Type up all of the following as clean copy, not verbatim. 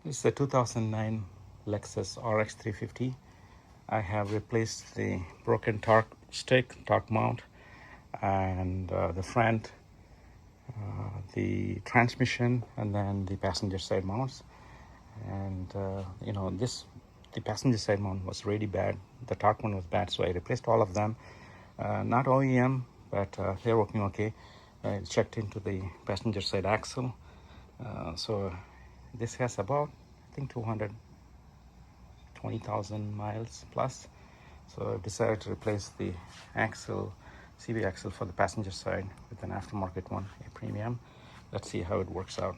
This is a 2009 Lexus RX350. I have replaced the broken torque stick, torque mount, and the front, the transmission, and then the passenger side mounts. And the passenger side mount was really bad. The torque one was bad, so I replaced all of them. Not OEM, but they're working okay. I checked into the passenger side axle. So this has about, I think, 220,000 miles plus. So I've decided to replace the axle, CV axle for the passenger side with an aftermarket one, a premium. Let's see how it works out.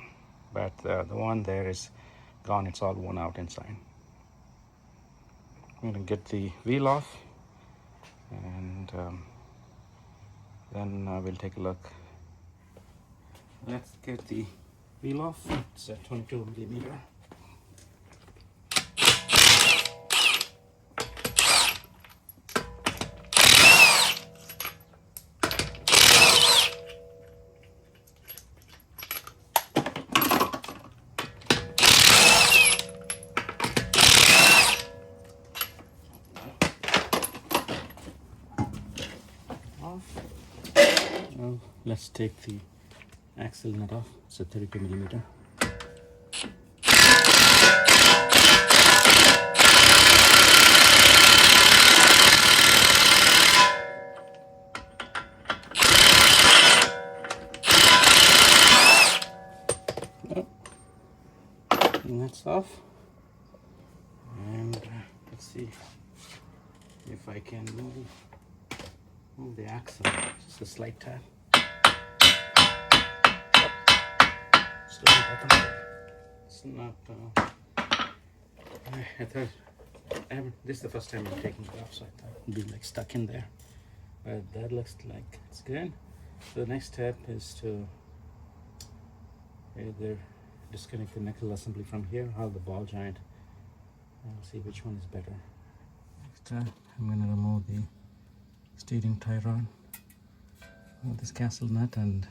But the one there is gone. It's all worn out inside. I'm going to get the wheel off, and then we'll take a look. Let's get the wheel off. It's a 22 millimeter. Now let's take the axle nut off. It's a 32 millimeter. And that's off. And let's see if I can move the axle. Just a slight tap. It's not. I thought this is the first time I'm taking it off, so I thought it'd be like stuck in there. But that looks like it's good. So the next step is to either disconnect the knuckle assembly from here or the ball joint. I'll see which one is better. Next, I'm going to remove the steering tie rod, remove this castle nut, and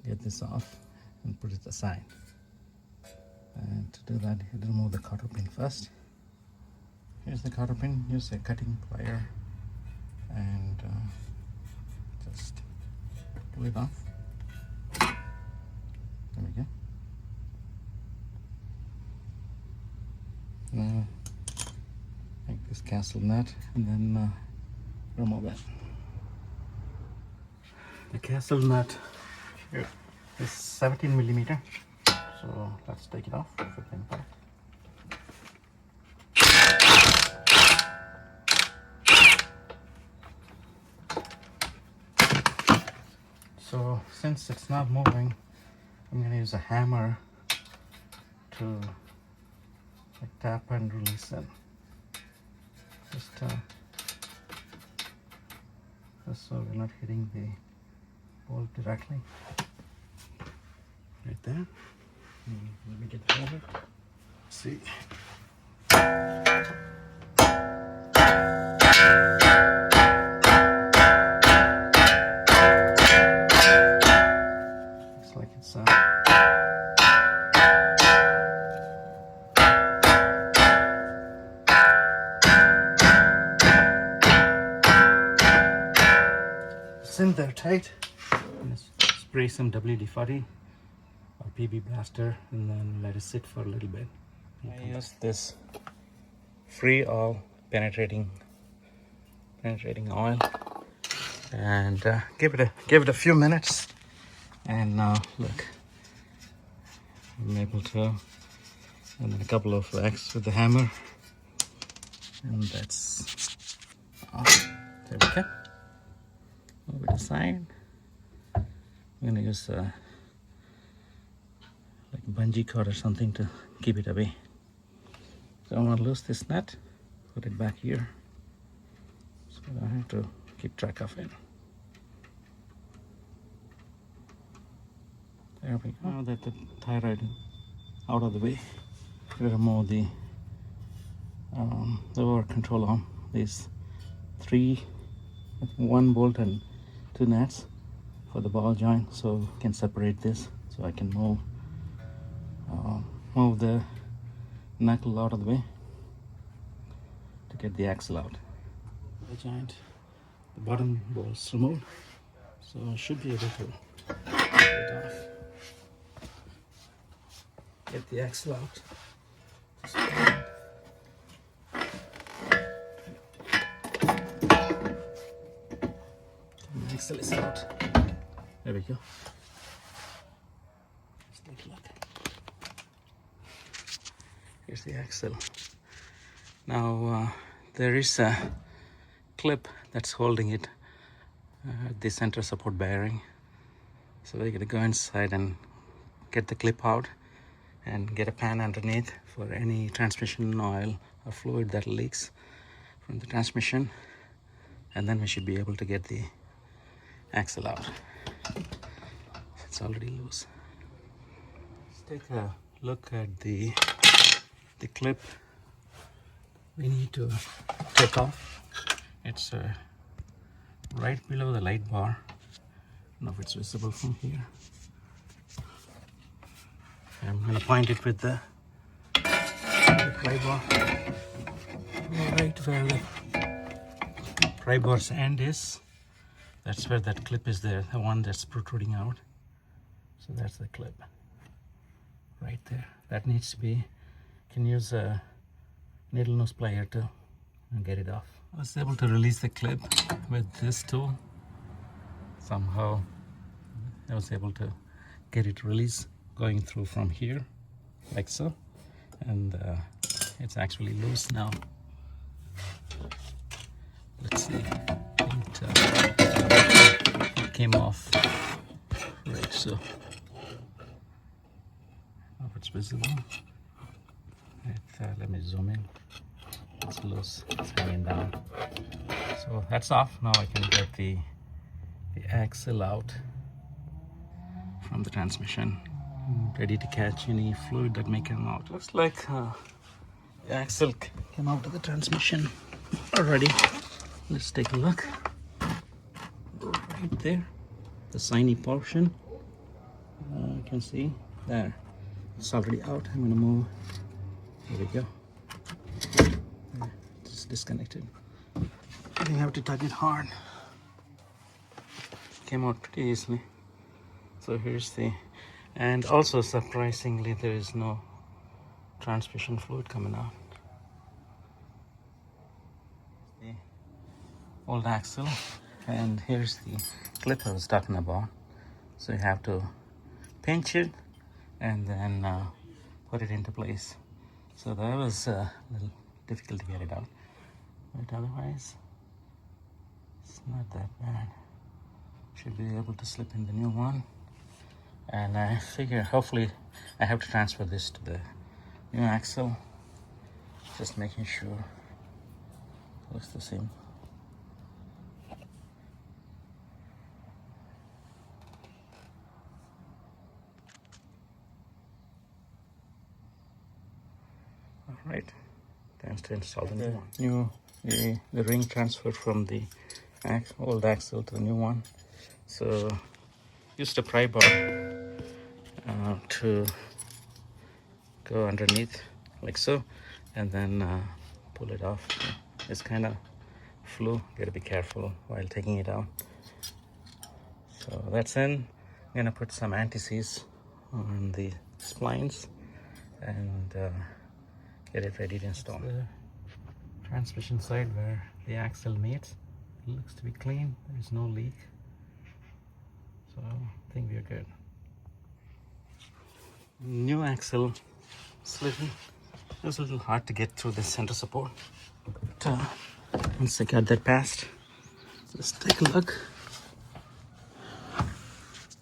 get this off and put it aside. And to do that, you have to remove the cotter pin first. Here's the cotter pin. Use a cutting plier and just pull it off. There we go. Now take this castle nut and then remove it. The castle nut here is 17 millimeter, so let's take it off with the impact. So since it's not moving, I'm going to use a hammer to tap and release it. Just so we're not hitting the bolt directly. Right there. Let me get the hammer. See. Looks like it's in there tight. Spray some WD-40 or PB blaster and then let it sit for a little bit. I use this free oil penetrating oil and give it a few minutes, and now look, I'm able to, and then a couple of whacks with the hammer, and that's off. There we go. Over the side. I'm gonna use like a bungee cord or something to keep it away. So I'm gonna lose this nut, put it back here, so I don't have to keep track of it. There we go. Now that the tie rod out of the way, we remove the lower control arm. These one bolt and 2 nuts for the ball joint, so we can separate this, so I can move the knuckle out of the way to get the axle out. The giant, the bottom bolts removed, so I should be able to get it off. Get the axle out. The axle is out. There we go. Let's take a look. Here's the axle. Now there is a clip that's holding it at the center support bearing. So we're going to go inside and get the clip out and get a pan underneath for any transmission oil or fluid that leaks from the transmission, and then we should be able to get the axle out. It's already loose. Let's take a look at the clip we need to take off. It's right below the light bar. I don't know if it's visible from here. I'm going to point it with the pry bar right where the pry bar's end is. That's where that clip is there, the one that's protruding out. So that's the clip right there. That needs to be, you can use a needle nose plier to get it off. I was able to release the clip with this tool. Somehow I was able to get it released going through from here like so, and it's actually loose now. Let's see, it came off right so. If it's visible, let me zoom in. It's loose, it's hanging down. So that's off. Now I can get the axle out from the transmission, ready to catch any fluid that may come out. Looks like the axle came out of the transmission already. Let's take a look. Right there, the shiny portion. You can see there. It's already out. I'm going to move. There we go. It's disconnected. You have to tug it hard. Came out pretty easily. So here's the, and also surprisingly there is no transmission fluid coming out. The old axle, and here's the clip I was talking about. So you have to pinch it and then put it into place. So that was a little difficult to get it out, but otherwise it's not that bad. Should be able to slip in the new one. And I figure hopefully I have to transfer this to the new axle. Just making sure it looks the same. Alright, time to install the new one. The ring transferred from the old axle to the new one. So used a pry bar to go underneath like so, and then pull it off. It's kind of flew. Gotta be careful while taking it out. So that's in. I'm gonna put some anti-seize on the splines and get it ready to install. The transmission side where the axle meets, it looks to be clean. There is no leak, so I think we're good. New axle slidden. It was a little hard to get through the center support, but once I got that passed, let's take a look.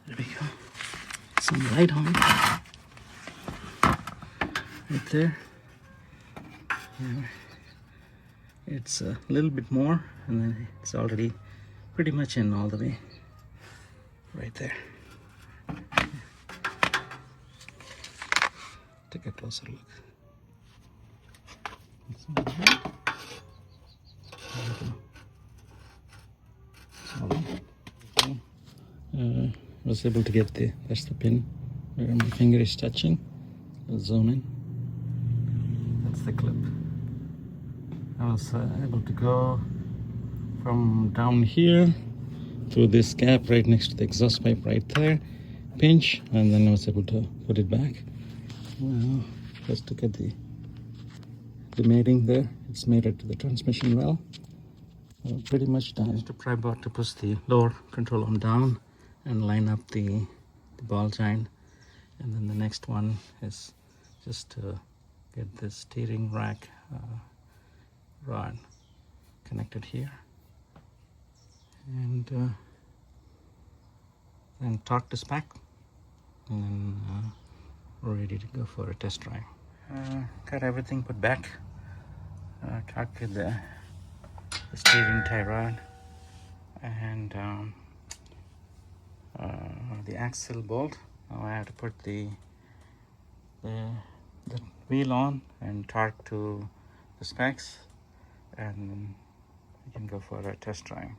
There we go. Some light on it. Right there. It's a little bit more, and then it's already pretty much in all the way. Right there. Take a closer look. Was able to get that's the pin where my finger is touching. I'll zoom in. That's the clip. I was able to go from down here through this gap right next to the exhaust pipe right there, pinch, and then I was able to put it back. Well, just to get the mating there. It's mated to the transmission well. Pretty much done. Just about to push the lower control arm down and line up the ball joint, and then the next one is just to get this steering rack rod connected here, and then torque this back, and then we're ready to go for a test drive. Got everything put back. Torque the steering tie rod and the axle bolt. Now I have to put the wheel on and torque to the specs, and we can go for a test drive.